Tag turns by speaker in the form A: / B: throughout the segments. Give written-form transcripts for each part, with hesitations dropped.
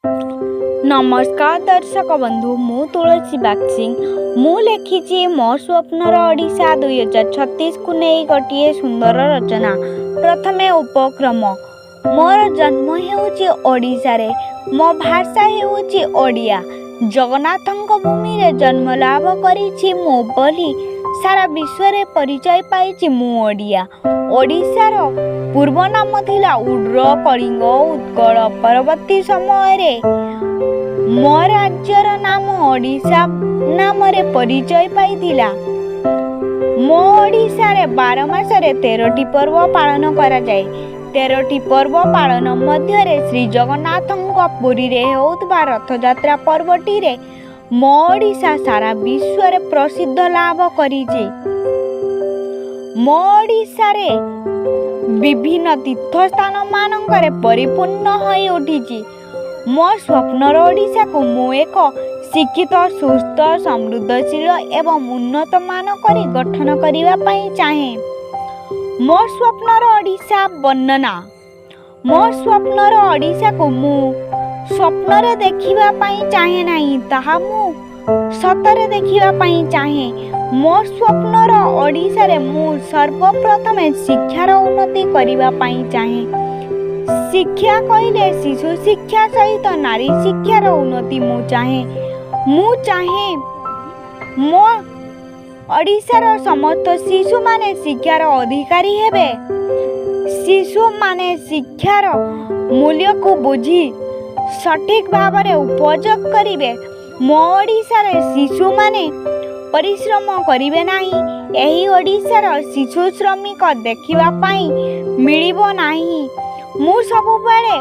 A: नमस्कार दर्शक बंधु मु तुलसी बागसिंह मु लिखी मो स्वप्नर ओडिशा 2036 को नहीं गोटे सुंदर रचना। प्रथमे उपक्रम। मोर जन्म हेउची ओडिशा रे, मो भाषा हेउची ओडिया। जगन्नाथଙ୍କ भूमि रे जन्म लाभ करिछि मु बोली सारा विश्व रे परिचय पाइछि मु ओडिया। ओडिशार पूर्व नाम थिला उड्र, कलिंग, उत्कल। परवर्ती समय रे मो राज्यर नाम ओडिशा नाम रे परिचय पाइथिला। मो ओडिशा रे 12 मास रे 13टी पर्व पालन करा जाए। 13टी पर्व पालन मध्य रे श्री जगन्नाथଙ୍କ पुरी रे होउतबा रथ यात्रा पर्वटी रे मो ओडिशा सारा विश्व रे प्रसिद्ध लाभ करिछि। मो ओडिशा रे विभिन्न तीर्थ स्थान मानंकरे परिपूर्ण होई उठिछि। मो स्वप्नर ओडिशा को मु एक शिक्षित, सुस्थ, समृद्धशील एवं उन्नत मान करी गठन करिवा पई चाहे। मो स्वप्नर ओडिशा वर्णना। मो स्वप्नर ओडिशा को मु स्वप्नरे देखिवा पई चाहे नाही, ताहा मु सतरे देखिवा पई चाहे। मो स्वप्नर ओडिशा रे मु सर्वप्रथम शिक्षार उन्नति करिवा पई चाहे। शिक्षा कहले शिशु शिक्षा सहित नारी शिक्षार उन्नति मु चाहे। मो ओडिशार समस्त शिशु माने शिक्षार अधिकारी हेबे। शिशु माने शिक्षार मूल्य को बुझी सठिक भाव में उपयोग करिवे। मो ओडिशार शिशु माने परिश्रम करिवे नाही। एही ओडिशार शिशु श्रमिक देखिवा पाई मिलिबो नाही। मु सबु बेले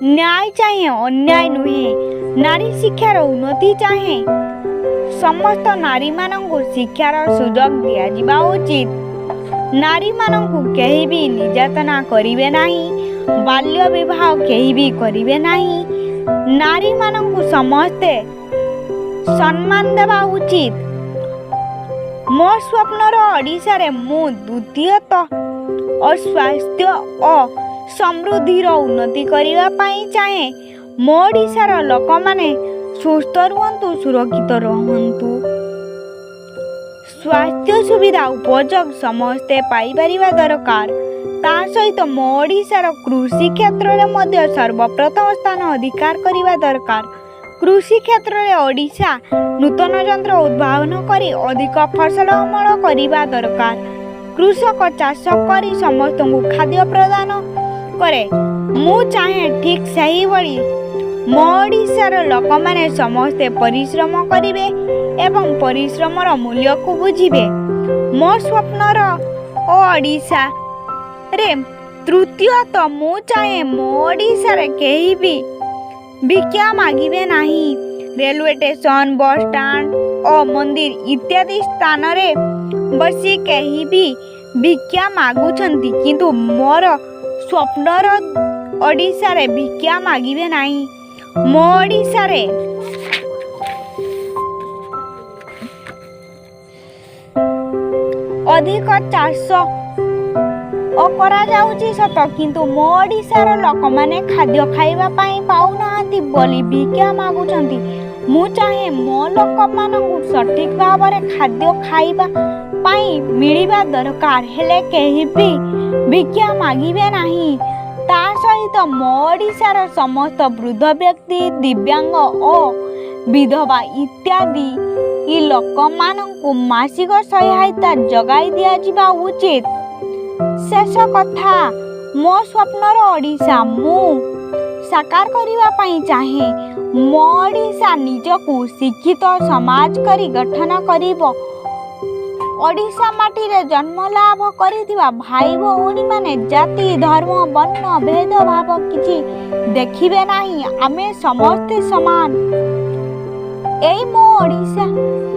A: न्याय चाहे, अन्याय नुहे। नारी शिक्षार उन्नति चाहे। समस्त नारी मानंकु शिक्षार सुजोग दिया जिबा उचित। नारी मानंकु केही भी निर्यातना करिवे नाही। बाल्य विवाह केही भी करिवे नाही। नारी मानंकु समस्ते सम्मान देवा उचित। मो स्वप्नर ओडिशा रे मु द्वितीयत और स्वास्थ्य और समृद्धिर उन्नति करिवा पई चाहे। मो ओडिशार लोक माने सुस्थ रुहंतु, सुरक्षित रुहंतु। स्वास्थ्य सुविधा उपयोग समस्ते पाई परिबा दरकार। ता सहित मो ओडिशार कृषि क्षेत्र रे मध्य सर्वप्रथम स्थान अधिकार करिबा दरकार। कृषि क्षेत्र रे ओडिशा नूतन यंत्र उद्भावन करी अधिक फसल अमल करिबा दरकार। कृषक चाष करी समस्त खाद्य प्रदान करे। मु चाहे ठीक सही बड़ी मो ओडिशार लोक माने समस्ते परिश्रम करिवे एवं परिश्रमर मूल्य को बुझिबे। मो स्वप्नर ओडिशा रे तृतीयत मु चाहे मो ओडिशा रे केही भी भिक्षा मागिबे नाही। रेलवे स्टेशन, बस स्टैंड और मंदिर इत्यादि स्थान रे बसी केही भी भिक्षा मागुछंती, किंतु मोर स्वप्नर ओडिशा रे भिक्षा मागिबे नाही। मो ओडिशा रे अधिक चाष करा जाउची सत, किंतु मो ओडिशार लोक माने खाद्य खाइबा पई पाउ नाहंती बोली भिक्षा मागुछंती। मु चाहे मो लोक मानकु सठिक भाव रे खाद्य खाइबा पई मिलिबा दरकार, हेले केही भी भिक्षा मागिबे नाही। ता सहित मो ओडिशार समस्त वृद्ध व्यक्ति, दिव्यांग और विधवा इत्यादि ई लोक मानकु मासिक सहायता जगाई दिया जिबा उचित। शेष कथा, मो स्वप्नर ओडिशा मु साकार करिवा पई चाहे। मो ओडिशा निजकु शिक्षित समाज करी गठन करिवो। ओडिशा माटी रे जन्म लाभ करिथिबा भाई भौणी माने जाति, धर्म, वर्ण भेद भाव किछि देखिबे नाही। आमे समस्ते समान। एई मो ओडिशा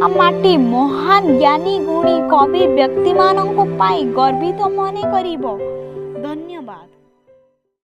A: माटी महान ज्ञानी, गुणी, कवि व्यक्ति मानंको पाई गर्वित मने करिवो। धन्यवाद।